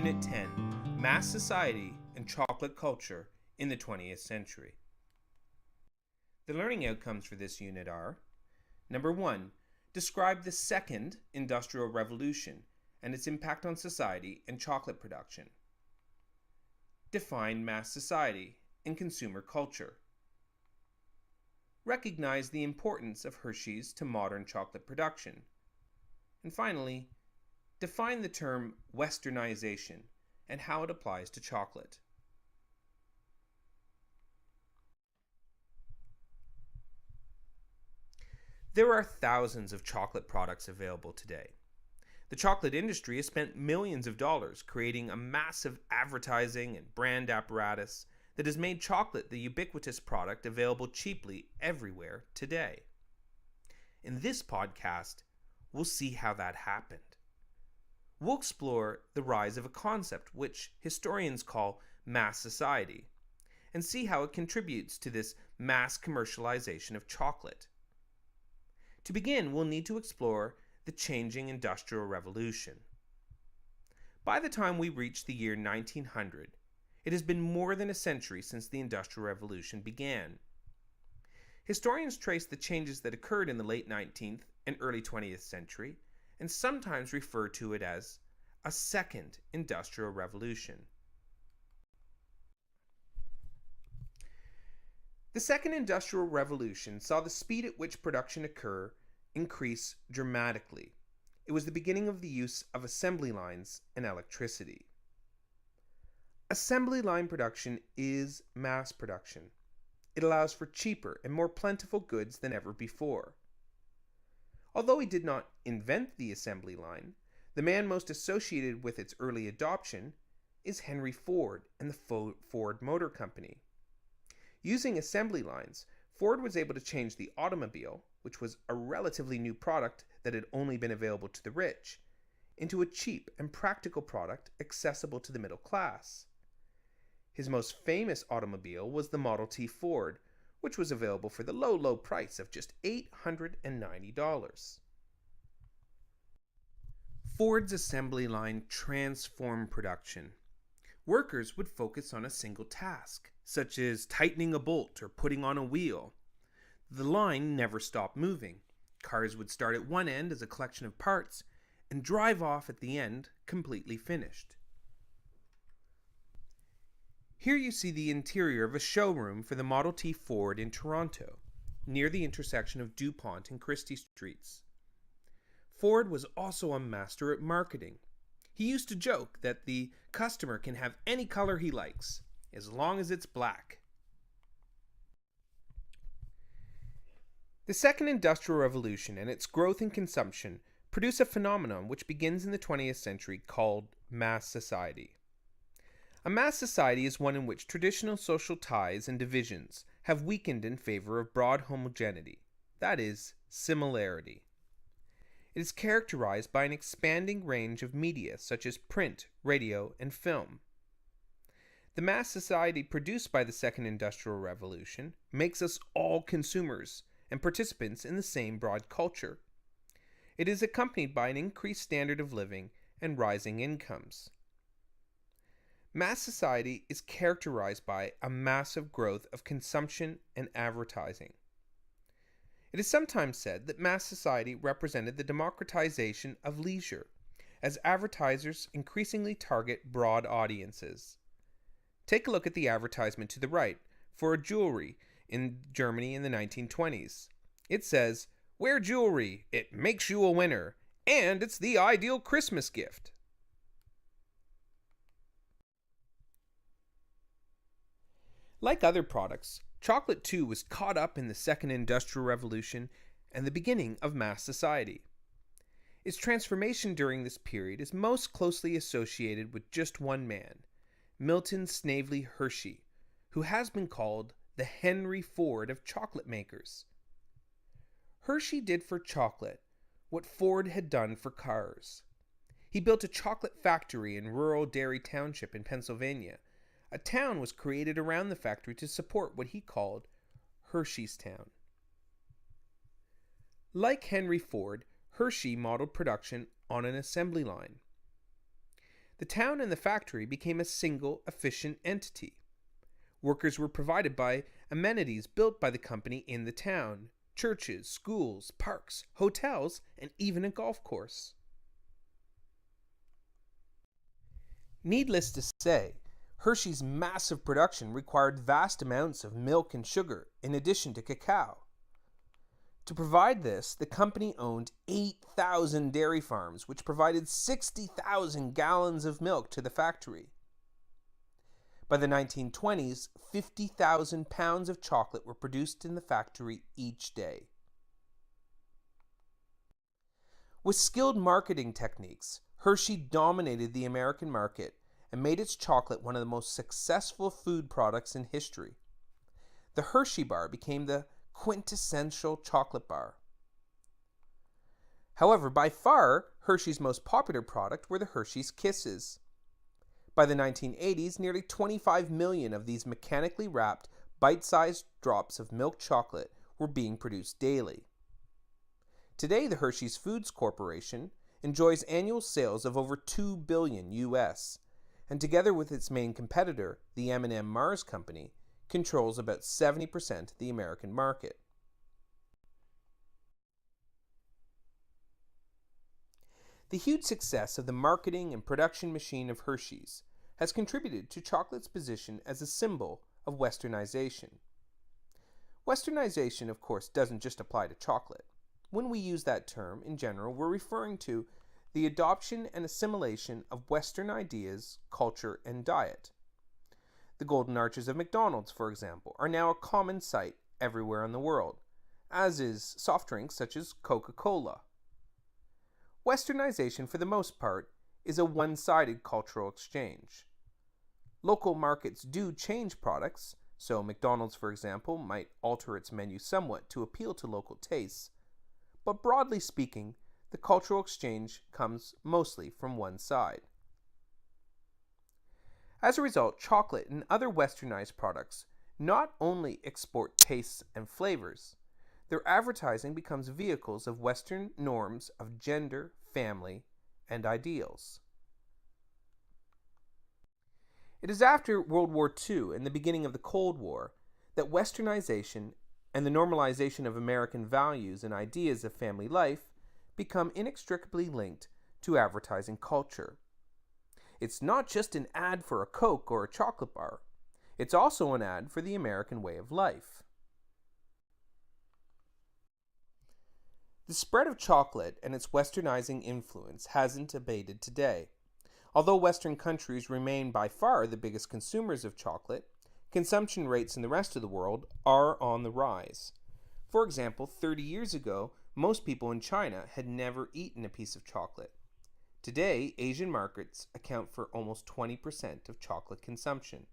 Unit 10, Mass Society and Chocolate Culture in the 20th Century. The learning outcomes for this unit are: Number 1, describe the Second Industrial Revolution and its impact on society and chocolate production. Define mass society and consumer culture. Recognize the importance of Hershey's to modern chocolate production. And finally, define the term Westernization and how it applies to chocolate. There are thousands of chocolate products available today. The chocolate industry has spent millions of dollars creating a massive advertising and brand apparatus that has made chocolate the ubiquitous product available cheaply everywhere today. In this podcast, we'll see how that happened. We'll explore the rise of a concept which historians call mass society and see how it contributes to this mass commercialization of chocolate. To begin, we'll need to explore the changing Industrial Revolution. By the time we reach the year 1900, it has been more than a century since the Industrial Revolution began. Historians trace the changes that occurred in the late 19th and early 20th century and sometimes refer to it as a Second Industrial Revolution. The Second Industrial Revolution saw the speed at which production occurred increase dramatically. It was the beginning of the use of assembly lines and electricity. Assembly line production is mass production. It allows for cheaper and more plentiful goods than ever before. Although he did not invent the assembly line, the man most associated with its early adoption is Henry Ford and the Ford Motor Company. Using assembly lines, Ford was able to change the automobile, which was a relatively new product that had only been available to the rich, into a cheap and practical product accessible to the middle class. His most famous automobile was the Model T Ford, which was available for the low price of just $890. Ford's assembly line transformed production. Workers would focus on a single task, such as tightening a bolt or putting on a wheel. The line never stopped moving. Cars would start at one end as a collection of parts and drive off at the end completely finished. Here you see the interior of a showroom for the Model T Ford in Toronto, near the intersection of DuPont and Christie Streets. Ford was also a master at marketing. He used to joke that the customer can have any color he likes, as long as it's black. The Second Industrial Revolution and its growth in consumption produce a phenomenon which begins in the 20th century called mass society. A mass society is one in which traditional social ties and divisions have weakened in favor of broad homogeneity, that is, similarity. It is characterized by an expanding range of media such as print, radio, and film. The mass society produced by the Second Industrial Revolution makes us all consumers and participants in the same broad culture. It is accompanied by an increased standard of living and rising incomes. Mass society is characterized by a massive growth of consumption and advertising. It is sometimes said that mass society represented the democratization of leisure, as advertisers increasingly target broad audiences. Take a look at the advertisement to the right for a jewelry in Germany in the 1920s. It says, "Wear jewelry, it makes you a winner, and it's the ideal Christmas gift." Like other products, chocolate too was caught up in the Second Industrial Revolution and the beginning of mass society. Its transformation during this period is most closely associated with just one man, Milton Snavely Hershey, who has been called the Henry Ford of chocolate makers. Hershey did for chocolate what Ford had done for cars. He built a chocolate factory in rural Dairy Township in Pennsylvania. A town was created around the factory to support what he called Hershey's Town. Like Henry Ford, Hershey modeled production on an assembly line. The town and the factory became a single, efficient entity. Workers were provided by amenities built by the company in the town: churches, schools, parks, hotels, and even a golf course. Needless to say, Hershey's massive production required vast amounts of milk and sugar in addition to cacao. To provide this, the company owned 8,000 dairy farms, which provided 60,000 gallons of milk to the factory. By the 1920s, 50,000 pounds of chocolate were produced in the factory each day. With skilled marketing techniques, Hershey dominated the American market and made its chocolate one of the most successful food products in history. The Hershey bar became the quintessential chocolate bar. However, by far, Hershey's most popular product were the Hershey's Kisses. By the 1980s, nearly 25 million of these mechanically wrapped, bite-sized drops of milk chocolate were being produced daily. Today, the Hershey's Foods Corporation enjoys annual sales of over $2 billion US, and together with its main competitor, the M&M Mars Company, controls about 70% of the American market. The huge success of the marketing and production machine of Hershey's has contributed to chocolate's position as a symbol of Westernization. Westernization, of course, doesn't just apply to chocolate. When we use that term, in general, we're referring to the adoption and assimilation of Western ideas, culture, and diet. The golden arches of McDonald's, for example, are now a common sight everywhere in the world, as is soft drinks such as Coca-Cola. Westernization, for the most part, is a one-sided cultural exchange. Local markets do change products, so McDonald's, for example, might alter its menu somewhat to appeal to local tastes, but broadly speaking, the cultural exchange comes mostly from one side. As a result, chocolate and other westernized products not only export tastes and flavors, their advertising becomes vehicles of Western norms of gender, family, and ideals. It is after World War II and the beginning of the Cold War that Westernization and the normalization of American values and ideas of family life become inextricably linked to advertising culture. It's not just an ad for a Coke or a chocolate bar. It's also an ad for the American way of life. The spread of chocolate and its westernizing influence hasn't abated today. Although Western countries remain by far the biggest consumers of chocolate, consumption rates in the rest of the world are on the rise. For example, 30 years ago, most people in China had never eaten a piece of chocolate. Today, Asian markets account for almost 20% of chocolate consumption.